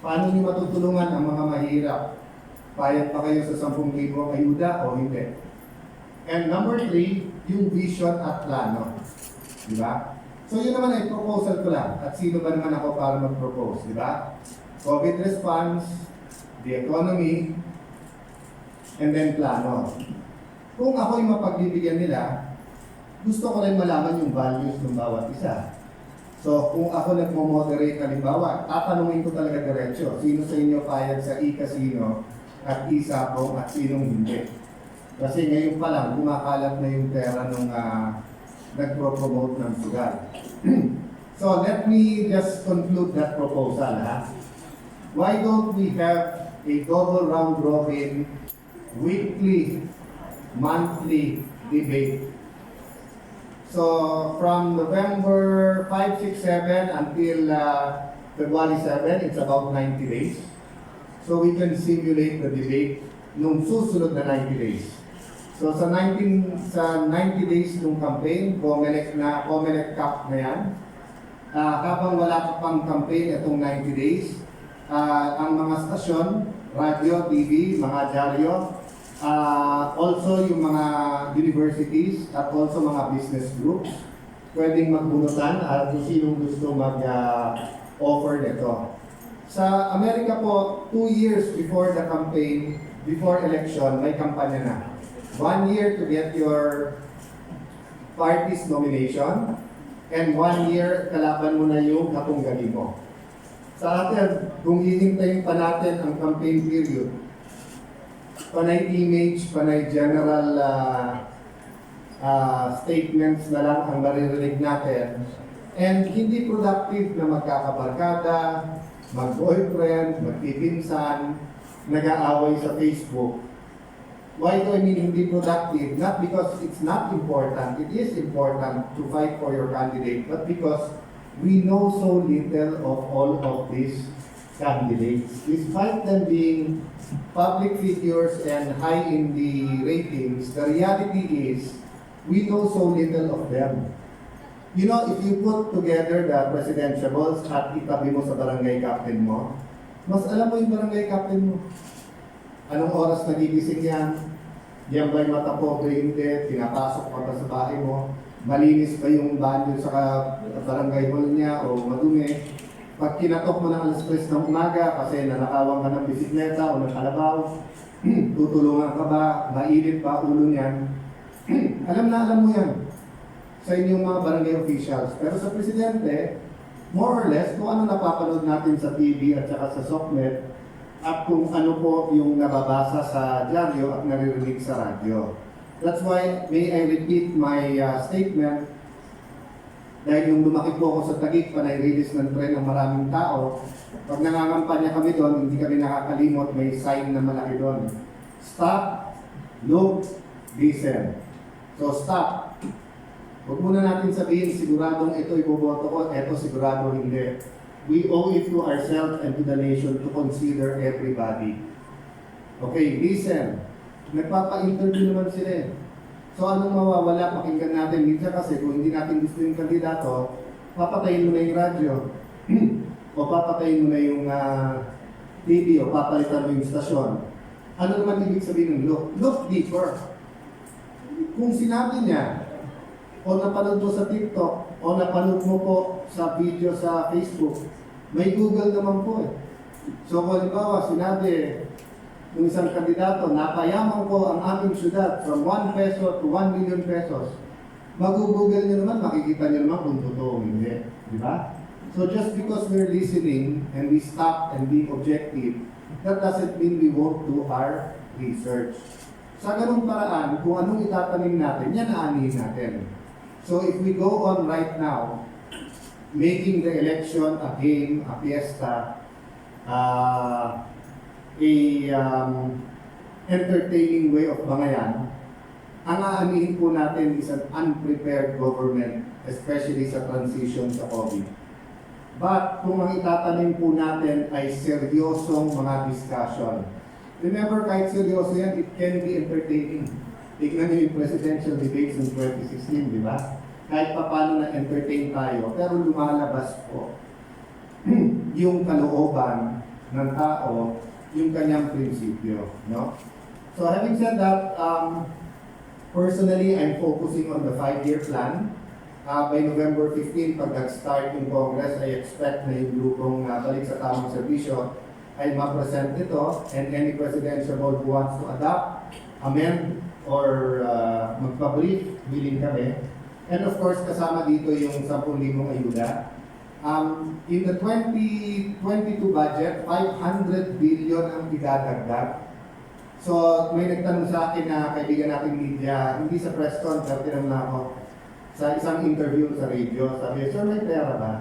Paano niyo matutulungan ang mga mahirap? Payag pa kayo sa 10,000 ang ayuda o hindi? And number 3, yung vision at plano. Di ba? So yun naman ay proposal ko lang. At sino ba naman ako para mag-propose? Di ba? COVID response, the economy, and then plano. Kung ako yung mapagbibigyan nila, gusto ko rin malaman yung values ng bawat isa. So, kung ako nagmo-moderate, halimbawa, tatanungin ko talaga diretso, sino sa inyo payag sa i-casino at i-sapong at sinong hindi. Kasi ngayon pa lang, kumakalat na yung pera nung nagpro-promote ng sugal. So, let me just conclude that proposal. Why don't we have a double round robin, weekly, monthly debate? So, from November 5, 6, 7 until February 7, it's about 90 days. So, we can simulate the debate nung susunod na 90 days. So, sa 90 days nung campaign, Comelec Cup na yan. Habang wala pa pang campaign itong 90 days, ang mga stasyon, radio, TV, mga dyaryo, also yung mga universities at also mga business groups pwedeng magbunutan at kung sinong gusto mag-offer nito. Sa Amerika po, 2 years before the campaign, before election, may kampanya na. 1 year to get your party's nomination and 1 year kalaban mo na yung katunggali mo. Sa atin, kung hihintayin pa natin ang campaign period, panay image, panay general statements na lang ang maririnig natin. And hindi productive na magkakabarkada, mag-boyfriend, magpipinsan, nag-aaway sa Facebook. Why do I mean hindi productive? Not because it's not important. It is important to fight for your candidate, but because we know so little of all of these candidates. Despite them being public figures and high in the ratings, the reality is we know so little of them. You know, if you put together the presidentiables at itabi mo sa barangay captain mo, mas alam mo yung barangay captain mo. Anong oras nagigising yan? Yan ba'y mata pobre hindi? Pinapasok pa ba sa bahay mo? Malinis ba yung banyo sa barangay hall niya o madumi? Pag kinatok mo ng alas 3 ng umaga kasi nanakawan ka ng bisikleta o ng kalabaw, tutulungan ka ba, mainit ba ulo niyan, alam mo yan sa inyong mga barangay officials. Pero sa presidente, more or less, kung ano napapanood natin sa TV at saka sa SOCMED at kung ano po yung nababasa sa dyaryo at naririnig sa radyo. That's why, may I repeat my statement. Dahil yung lumaki po ako sa Taguig, panay-release ng tren ng maraming tao, pag nangangampanya kami doon, hindi kami nakakalimot, may sign na malaki doon. Stop, look, listen. So stop. Huwag muna natin sabihin, siguradong ito iboboto ko, ito sigurado hindi. We owe it to ourselves and to the nation to consider everybody. Okay, listen. Nagpapa-interview naman sila eh. So anong mawawala, pakinggan natin. Minsan kasi kung hindi natin gusto yung kandidato, papatayin mo na yung radyo. O papatayin mo na yung TV o papalitan mo yung stasyon. Ano naman ibig sabihin ng look? Look deeper. Kung sinabi niya, o napanood mo sa TikTok, o napanood mo po sa video sa Facebook, may Google naman po eh. So kung halimbawa, sinabi, yung isang kandidato, napayaman ko ang aming syudad from 1 peso to 1 million pesos. Mag-google nyo naman, makikita nyo naman kung totoo hindi. Di ba? So just because we're listening and we stop and be objective, that doesn't mean we won't do our research. Sa ganung paraan, kung anong itatanim natin, yan aanihin natin. So if we go on right now, making the election a game, a fiesta, entertaining way of bangayan, ang aanihin po natin is an unprepared government, especially sa transition sa COVID. But kung ang itatanim po natin ay seryosong mga discussion, remember kahit seryoso yan, it can be entertaining. Tignan niyo yung presidential debates in 2016, di ba? Kahit pa paano na-entertain tayo, pero lumalabas po yung kalooban ng tao, yung kanyang prinsipyo. No? So having said that, personally, I'm focusing on the 5-year plan. By November 15, pag nag-start yung Congress, I expect na yung grupong balik sa tamang serbisyo ay ma-present ito, and any presidential board who wants to adopt, amend, or magpa-brief, willing kami. And of course, kasama dito yung 10,000 ayuda. In the 2022 budget, 500 billion ang idadagdag. So, may nagtanong sa akin na kaibigan nating media, hindi sa press con, pero tinanong na ako sa isang interview sa radio. Sabi, sir, may pera ba?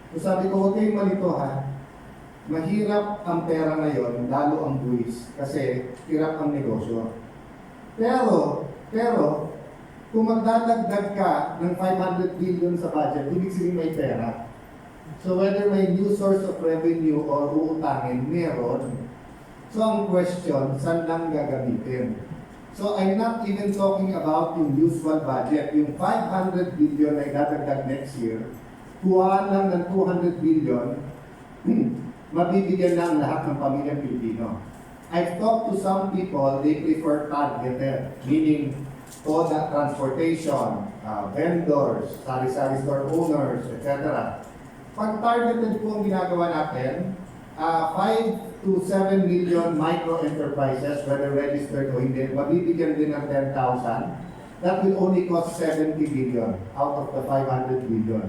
So sabi ko, huwag kayong malito ha. Mahirap ang pera ngayon, lalo ang buwis, kasi hirap ang negosyo. Pero, kung magdadagdag ka ng 500 billion sa budget, ibig sabihin may pera. So whether may new source of revenue or uutangin, meron. So ang question, saan lang gagamitin? So I'm not even talking about yung usual budget. Yung 500 billion na idadagdag next year, kuhaan lang ng 200 billion, mabibigyan na ang lahat ng pamilyang Pilipino. I've talked to some people, they prefer targeted, meaning product transportation, vendors, sari-sari store owners, etc. Pag targeted po ang ginagawa natin, 5 to 7 million micro enterprises, whether registered o hindi, mabibigyan din ng 10,000. That will only cost 70 billion out of the 500 billion.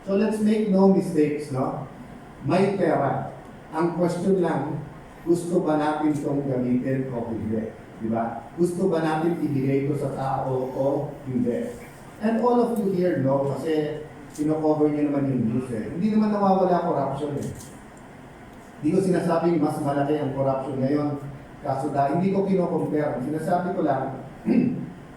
So let's make no mistakes, no? May pera. Ang question lang, gusto ba natin itong gamitin o hindi? Di ba? Gusto ba natin ibigay ito sa tao o hindi? And all of you here know, kasi sino-cover niyo naman yung news eh. Hindi naman nawawala corruption eh. Hindi ko sinasabing mas malaki ang corruption ngayon. Kaso dahil hindi ko kino-compare. Sinasabi ko lang,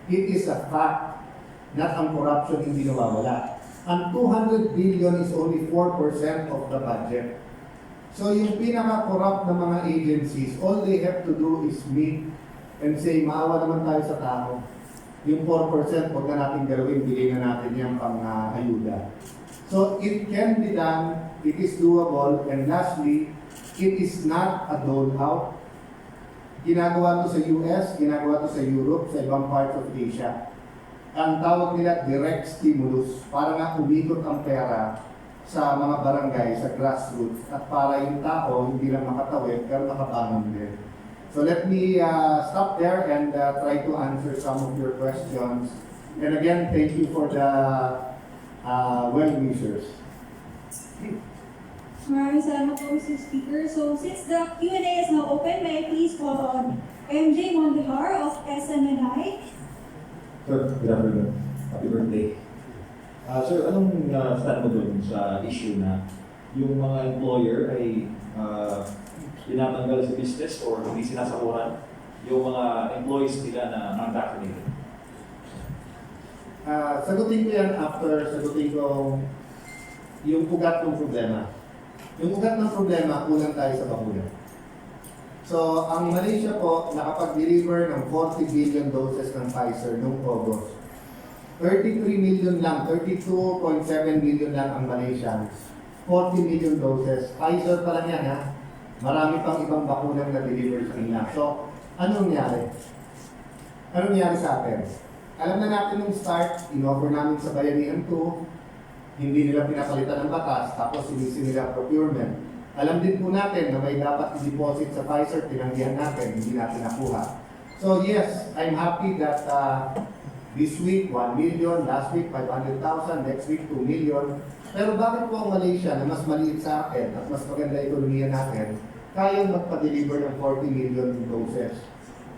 it is a fact na ang corruption hindi nawawala. Ang 200 billion is only 4% of the budget. So yung pinaka-corrupt na mga agencies, all they have to do is meet and say, maawa naman tayo sa tao. Yung 4%, huwag na natin galawin, bigay na natin yan pang ayuda. So it can be done, it is doable, and lastly, it is not a dole-out. Ginagawa to sa US, ginagawa to sa Europe, sa ibang parts of Asia. Ang tawag nila direct stimulus, para nga umikot ang pera sa mga barangay, sa grassroots, at para yung tao hindi lang makatawid, pero makabangon din. So let me stop there and try to answer some of your questions. And again, thank you for the well-wishers. Maraming salamat po, Mr. Speaker. So since the Q&A is now open, may I please call on MJ Mondihar of SMNI. Sir, good afternoon. Happy birthday. Sir, anong stand mo dun sa issue na yung mga employer ay tinatanggal sa business or hindi sinasakuhan yung mga employees nila na non-vaccinated? Sagutin ko yan after sagutin ko yung ugat ng problema. Yung ugat ng problema, kulang tayo sa bakuna. So, ang Malaysia po, nakapag-deliver ng 40 billion doses ng Pfizer noong August. 33 million lang, 32.7 million lang ang Malaysians. 40 million doses. Pfizer pa lang yan, ha? Marami pang ibang bakunang na-deliver sa kanila. So, anong nangyari? Anong nangyari sa atin? Alam na natin nung start, in-offer namin sa Bayanihan 2, hindi nila pinapalitan ng batas, tapos sinisi nila procurement. Alam din po natin na may dapat i-deposit sa Pfizer, tinanggihan natin, hindi natin nakuha. So yes, I'm happy that this week, 1 million, last week, 500,000, next week, 2 million. Pero bakit po ang Malaysia na mas maliit sa atin at mas maganda ekonomiya natin, kayang magpa-deliver ng 40 million doses?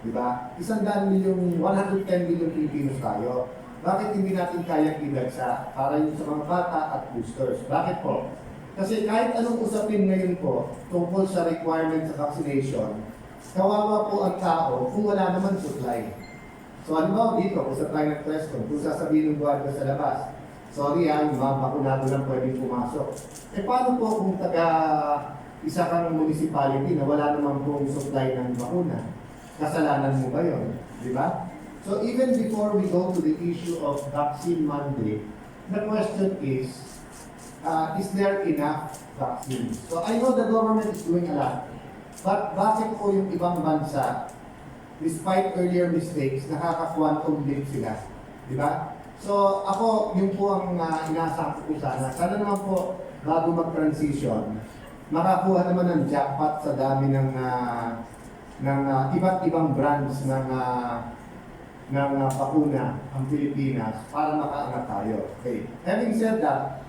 Diba? 100 million, 110 million Filipinos tayo. Bakit hindi natin kayang ibagsa para yung sa mga bata at boosters? Bakit po? Kasi kahit anong usapin ngayon po tungkol sa requirement sa vaccination, kawawa po ang tao kung wala naman supply. So halimbawa dito, kung sa tayo nag-question, kung sasabihin ng guardia sa labas, sorry yung mga bakunado lang pwedeng pumasok. Eh paano po kung isa kang municipality na wala naman pong supply ng bakuna? Kasalanan mo ba yun? Di ba? So even before we go to the issue of vaccine mandate, the question is, is there enough vaccines? So I know the government is doing a lot, but bakit po yung ibang bansa, despite earlier mistakes, nakaka-quantum leap sila? Di ba? So ako, yung po ang inaasahan ko sana. Sana naman po, bago mag-transition, makakuha naman ng jackpot sa dami ng iba't ibang brands ng bakuna ang Pilipinas para makaangat tayo. Okay. Having said that,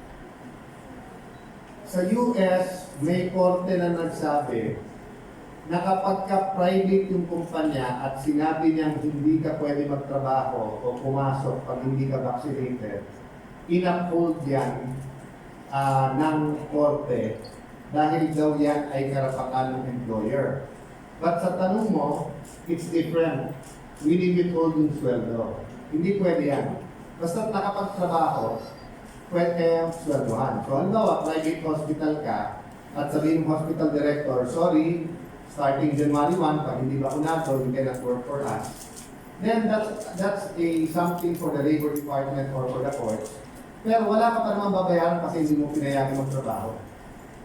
sa US, may korte na nagsabi na kapag ka-private yung kumpanya at sinabi niyang hindi ka pwede magtrabaho o pumasok pag hindi ka vaccinated, in-uphold yan ng korte dahil daw yan ay karapatan ng employer. But sa tanong mo, it's different. Withhold yung sweldo. Hindi pwede yan. Basta nakapagtrabaho, pwede kayang sweldohan. So, halimbawa, private hospital ka, at sabihin ng hospital director, sorry, starting January 1, pag hindi bakunado, you cannot work for us. Then, that's something for the labor department or for the courts. Pero wala ka pa naman babayaran kasi hindi mo pinayagan magtrabaho.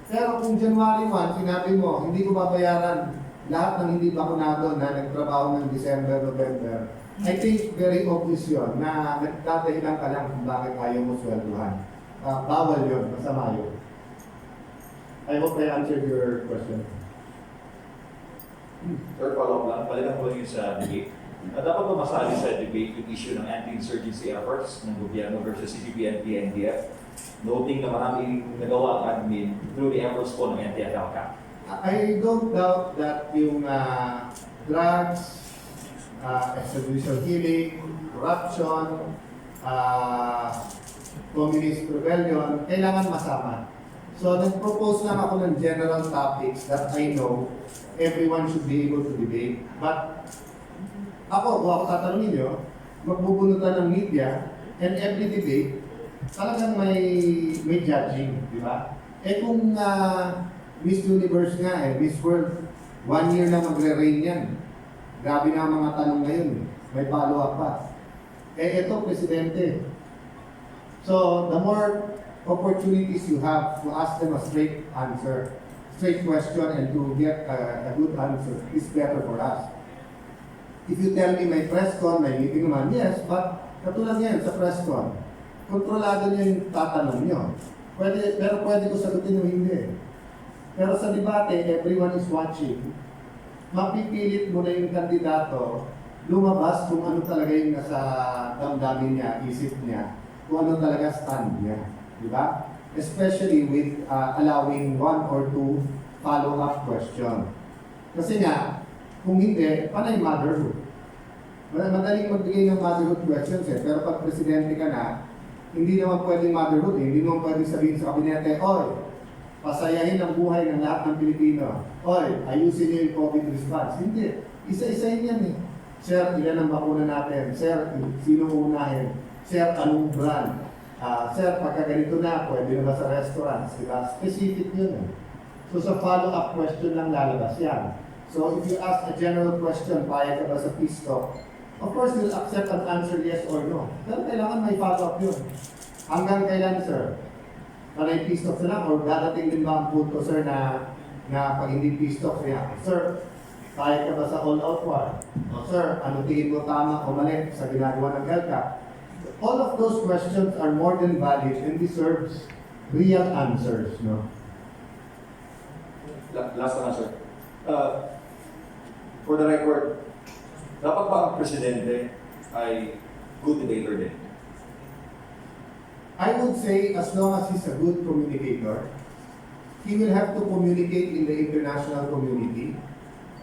Pero kung January 1, sinabi mo, hindi ko babayaran lahat ng hindi bakunado na nagtrabaho ng December, November, I think very obvious yun na nagtatahilan ka lang kung bakit ayaw mo swelduhan. Bawal yun, masama yun. I hope I answered your question. Sir, follow-up lang. Balikan ko yun sa debate. Dapat ba masali sa debate yung issue ng anti-insurgency efforts ng gobyerno versus CPP and PNDF? Noting na maraming nagawa ang admin through the efforts po ng NTF-LCAP. I don't doubt that yung drugs, extrajudicial killing, corruption, communist rebellion, kailangan masama. So, nag-propose lang ako ng general topics that I know everyone should be able to debate. But kung ako tatanungin nyo, magbubunutan ng media, and every debate, talagang may judging, di ba? Kung Miss Universe nga Miss World, 1 year na magre-reign yan. Grabe na ang mga tanong ngayon. May follow-up pa. Ito, Presidente. So, the more opportunities you have to ask them a straight answer, straight question, and to get a good answer is better for us. If you tell me may press con, may meeting naman, yes, but katulad yan sa press con, kontrolado niyo yung tatanong niyo. Pero pwede ko sagutin yung hindi. Pero sa debate, everyone is watching. Mapipilit mo na yung kandidato, lumabas kung ano talaga yung nasa damdamin niya, isip niya, kung ano talaga stand niya. Di ba? Especially with allowing 1 or 2 follow-up question. Kasi nga, kung hindi, panay motherhood. Madaling magbigay ng motherhood questions pero pag presidente ka na, hindi naman pwedeng motherhood Hindi naman pwedeng sabihin sa kabinete, oy, pasayahin ang buhay ng lahat ng Pilipino. Oy, ayusin niyo yung COVID response. Hindi. Isa-isahin yan Sir, ilan ang bakuna natin? Sir, sino unahin? Sir, anong brand? Sir, pagka ganito na, pwede na ba sa restaurants? Diba? Specific yun So sa follow-up question lang lalabas yan. So if you ask a general question, payag ka ba sa peace talk? Of course, you'll accept an answer yes or no. Pero kailangan may follow-up yun. Hanggang kailan, sir? Panay peace talk sila or dadating din ba ang punto, sir, na pag hindi peace talk niya? Sir, payag ka ba sa all-out war? O sir, ano tingin mo tama o mali sa ginagawa ng LCAP? All of those questions are more than valid and deserves real answers, no? Last na, sir. For the record, dapat ba ang presidente ay good debater din? I would say as long as he's a good communicator, he will have to communicate in the international community.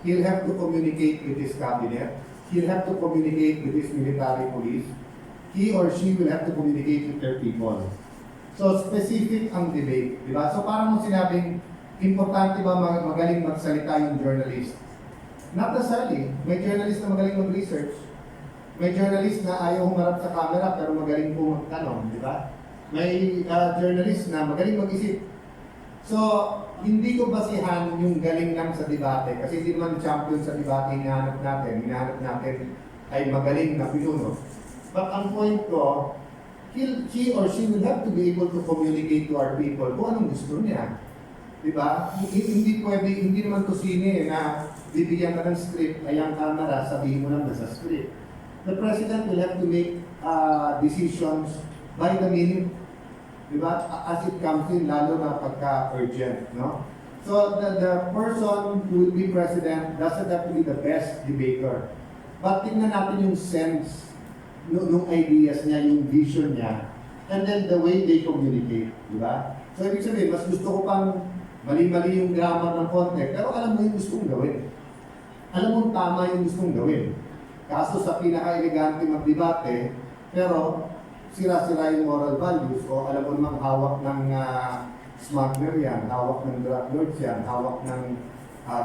He'll have to communicate with his cabinet. He'll have to communicate with his military police. He or she will have to communicate with their people. So specific ang debate, di ba? So parang mong sinabing, importante ba magaling magsalita yung journalist? Not necessarily. May journalist na magaling mag-research. May journalist na ayaw humarap sa camera pero magaling po magtanong, di ba? May journalist na magaling mag-isip. So, hindi ko basihan yung galing lang sa debate kasi hindi naman champion sa debate hinahanap natin. Hinahanap natin ay magaling na pinuno. But ang point ko, he or she will have to be able to communicate to our people kung anong gusto niya. Diba? Hindi pwede, hindi naman to sine na bibigyan ka ng script, ay ang camera, sabihin mo lang nasa script. The President will have to make decisions by the minute, diba? As it comes in, lalo na pagka-urgent, no? So the person who will be President doesn't have to be the best debater. But tingnan natin yung sense nung ideas niya, yung vision niya, and then the way they communicate, di ba? So, ibig sabihin, mas gusto ko pang mali-mali yung grammar ng konti, pero alam mo yung gusto kong gawin. Alam mo tama yung gusto kong gawin. Kaso sa pinaka-elegante magdebate, pero sira-sira yung moral values, o alam mo namang hawak ng smuggler yan, hawak ng drug lords yan, hawak ng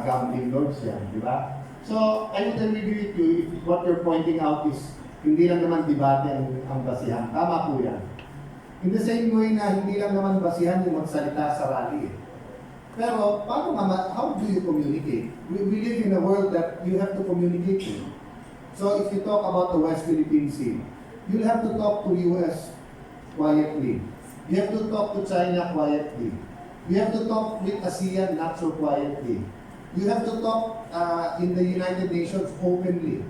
gambling lords yan, di ba? So, I would agree with you if what you're pointing out is hindi lang naman debate ang basihan. Tama po yan. In the same way na hindi lang naman basihan yung magsalita sa rally. Pero, how do you communicate? We live in a world that you have to communicate with. So, if you talk about the West Philippine Sea, you'll have to talk to US quietly. You have to talk to China quietly. You have to talk with ASEAN not so quietly. You have to talk in the United Nations openly.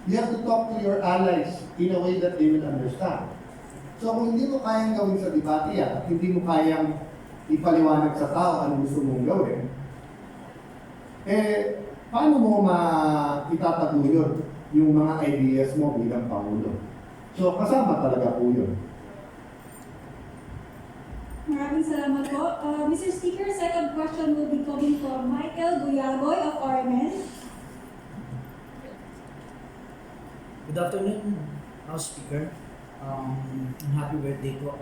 You have to talk to your allies in a way that they will understand. So kung hindi mo kayang gawin sa debate yan, at hindi mo kayang ipaliwanag sa tao ano gusto mong gawin, paano mo itataguyod yung mga ideas mo bilang Pangulo? So kasama talaga po yun. Maraming salamat po. Mr. Speaker, second question will be coming from Michael Guyagoy of RMN. Good afternoon, House Speaker. Happy birthday po.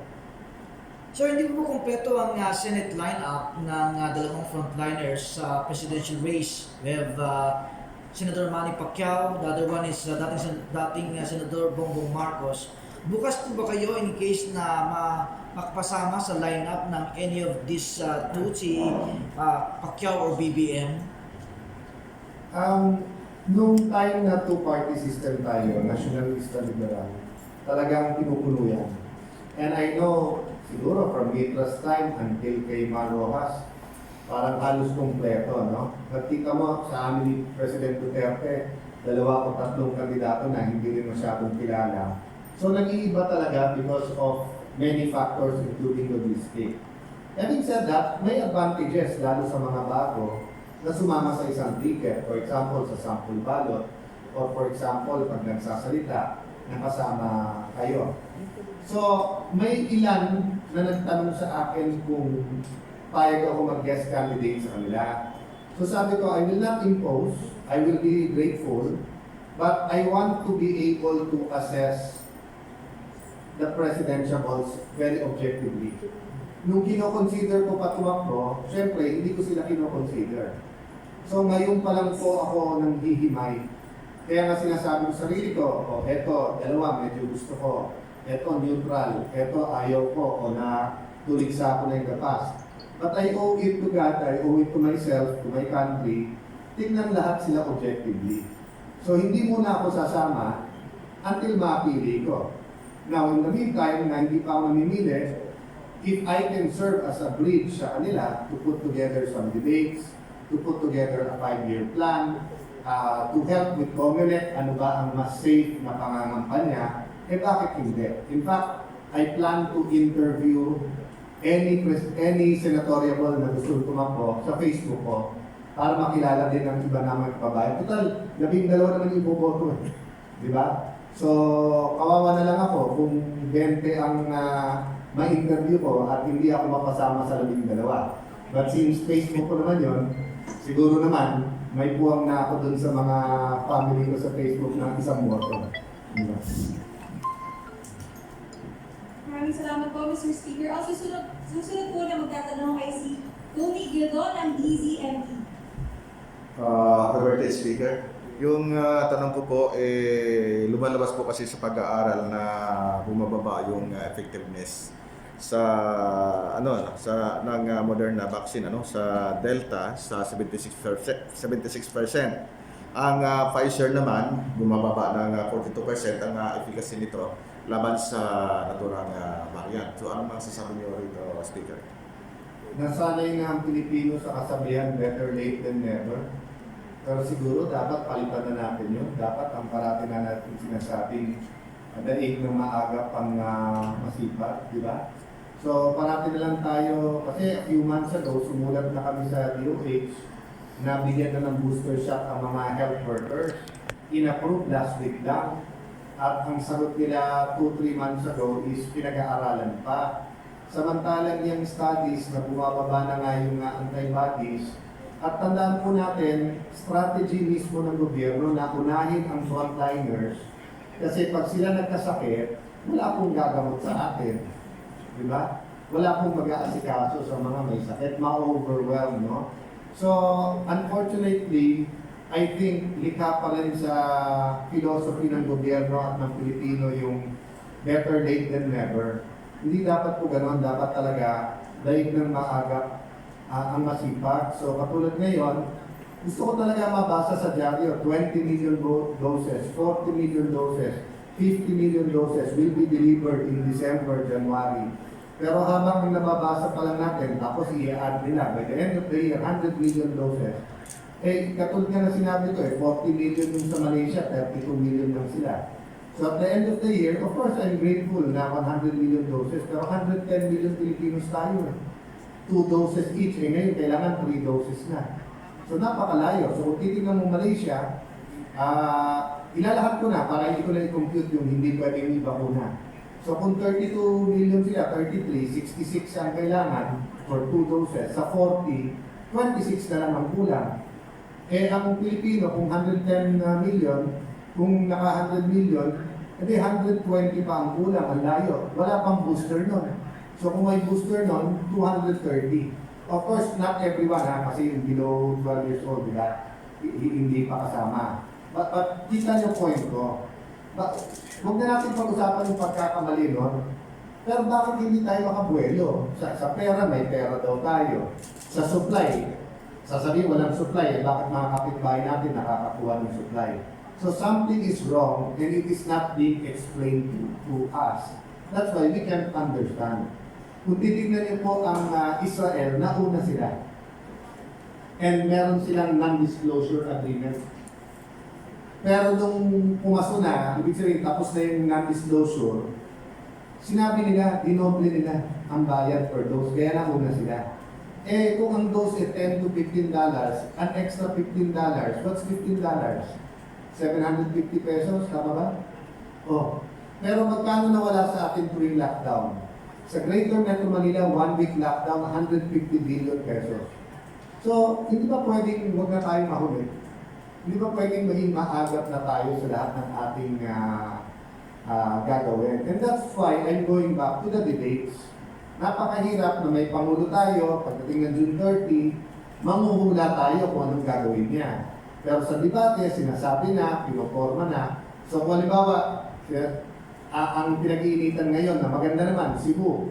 Sir, hindi po kompleto ang Senate lineup ng dalawang frontliners sa presidential race. We have Senator Manny Pacquiao, the other one is dating Senator Bongbong Marcos. Bukas po ba kayo in case na makapasama sa lineup ng any of these two, si Pacquiao or BBM? Nung time na two-party system tayo, nationalista liberal, talagang pinupuno yan. And I know, siguro from Mitra's time until kay Rojas, parang halos kompleto, no? But kita mo, sa amin ni President Duterte, 2 o 3 kandidato na hindi rin masyadong kilala. So nag-iiba talaga because of many factors including logistic. Having said that, may advantages lalo sa mga bago na sumama sa isang ticket. For example, sa sample ballot, or for example, pag nagsasalita, nakasama kayo. So, may ilan na nagtanong sa akin kung payag ako mag-guest candidate sa kanila. So sabi ko, I will not impose, I will be grateful, but I want to be able to assess the presidentiables very objectively. Nung kino-consider ko pa tumakbo, syempre, hindi ko sila kino-consider. So ngayon pa lang po ako nang hihimay. Kaya nga sinasabi ko sa sarili ko, eto, dalawa, medyo gusto ko. Eto, neutral. Eto, ayaw ko. O na tuligsa ako na in the past. But I owe it to God, I owe it to myself, to my country. Tingnan lahat sila objectively. So hindi muna ako sasama until mapili ko. Now, in the meantime, na hindi pa ako namimili, if I can serve as a bridge sa kanila to put together some debates, to put together a 5-year plan, to help with COMELEC, ano ba ang mas safe na pangangampanya, bakit hindi? In fact, I plan to interview any senatorial na gusto tumakbo sa Facebook ko para makilala din ng iba namang kababayan. Total, 12 naman yung iboboto eh. Di ba? So, kawawa na lang ako kung 20 ang ma-interview ko at hindi ako mapasama sa 12. But since Facebook ko naman yon, siguro naman may buwang na ako dun sa mga family ko sa Facebook ng isang boto. Diba? Maraming salamat po, Mr. Speaker. Ang susunod po na magtatanong ay si Tony Gildon ng DZME. Happy birthday, Speaker. Yung tanong ko po, lumalabas po kasi sa pag-aaral na bumababa yung effectiveness sa ng Moderna vaccine sa Delta sa 76%. Ang Pfizer naman bumababa ng 42% ang efficacy nito laban sa naturang variant. So ano masasabi niyo rito, Speaker? Nasanay na ang Pilipino sa kasabihan, better late than never. Pero siguro dapat palitan na natin yun. Dapat ang parati na natin sinasabing daig ng maaga pang masipag, di ba? So parati na lang tayo, kasi a few months ago, sumulat na kami sa DOH na bigyan na ng booster shot ang mga health workers. In-approve last week lang. At ang sagot nila 2-3 months ago is pinag-aaralan pa. Samantalang yung studies na bumababa na nga yung antibodies, at tandaan po natin, strategy mismo ng gobyerno na unahin ang frontliners kasi pag sila nagkasakit, wala pong gagamot sa atin. Di ba? Wala pong mag-aasikaso sa mga may sakit, ma-overwhelm, no? So, unfortunately, I think likha pa rin sa philosophy ng gobyerno at ng Pilipino yung better late than never. Hindi dapat po gano'n, dapat talaga daig ng maaga ang masipag. So katulad ngayon, gusto ko talaga mabasa sa dyaryo, 20 million doses, 40 million doses, 50 million doses will be delivered in December, January. Pero habang nababasa pa lang natin, tapos i-add nila, by the end of the year, 100 million doses. Eh, katulad nga na sinabi ko, 40 million yung sa Malaysia, 32 million lang sila. So at the end of the year, of course, I'm grateful na 100 million doses, pero 110 million Filipinos tayo. 2 doses each, eh ngayon kailangan 3 doses na. So napakalayo. So kung titignan mo Malaysia, ilalahat ko na para hindi ko na i-compute yung hindi pwedeng i-bakuna. So kung 32 million sila, 33, 66 ang kailangan for 2 doses. Sa 40, 26 na lang ang kulang. Eh ang Pilipino, kung 110 million, kung naka 100 million, edi 120 pa ang kulang, ang layo. Wala pang booster nun. So kung may booster nun, 230. Of course, not everyone kasi yung below 12 years old, diba? Hindi pa kasama. But kita niyo point ko. Huwag na natin pag-usapan yung pagkakamali nun. Pero bakit hindi tayo makabuelo? Sa pera, may pera daw tayo. Sa supply, sasabihin walang supply, bakit mga kapitbahay natin nakakakuha ng supply? So something is wrong and it is not being explained to us. That's why we can't understand. Kung titignan niyo po ang Israel, nauna sila. And meron silang non-disclosure agreement. Pero nung pumaso na, ibig sabihin tapos na yung non-disclosure, sinabi nila, dinoble nila ang bayad per dose, kaya nauna sila. Eh kung ang dose ay $10 to $15, an extra $15, what's $15? 750 pesos, tama ba? Oh. Pero magkano nawala sa atin tuwing lockdown? Sa Greater Metro Manila, 1 week lockdown, 150 billion pesos. So, hindi ba pwedeng huwag na tayong mahuli? Hindi ba pwedeng maging maagap na tayo sa lahat ng ating gagawin? And that's why I'm going back to the debates. Napakahirap na may Pangulo tayo, pagdating ng June 30, manghuhula tayo kung anong gagawin niya. Pero sa debate, sinasabi na, pinoporma na. So kung halimbawa, ang pinag-iinitan ngayon na maganda naman, Cebu,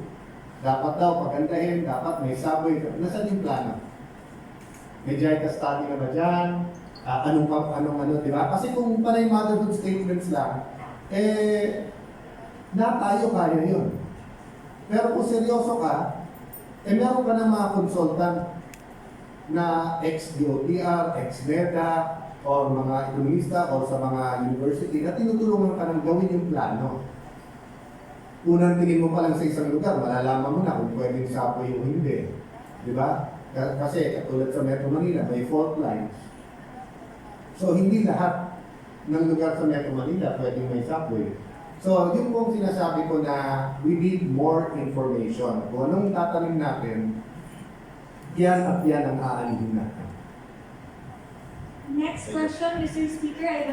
dapat daw pagandahin, dapat may subway. Nasaan yung plano? May JICA study na ba dyan? Anong, di ba? Kasi kung panay motherhood statements lang, na tayo kaya yun. Pero kung seryoso ka, meron ka ng mga consultant na ex-DOTR, ex-NEDA, o mga ekonomista, o sa mga university na tinutulungan ka ng gawin yung plano. Unang tingin mo pa lang sa isang lugar, malalaman mo na kung pwedeng subway o hindi. Di ba? Kasi katulad sa Metro Manila, may fault lines. So hindi lahat ng lugar sa Metro Manila pwedeng may subway. So yung pong sinasabi ko na we need more information. Kung anong tatanim natin, yan at yan ang aanihin natin. Next question, Mr. Speaker, I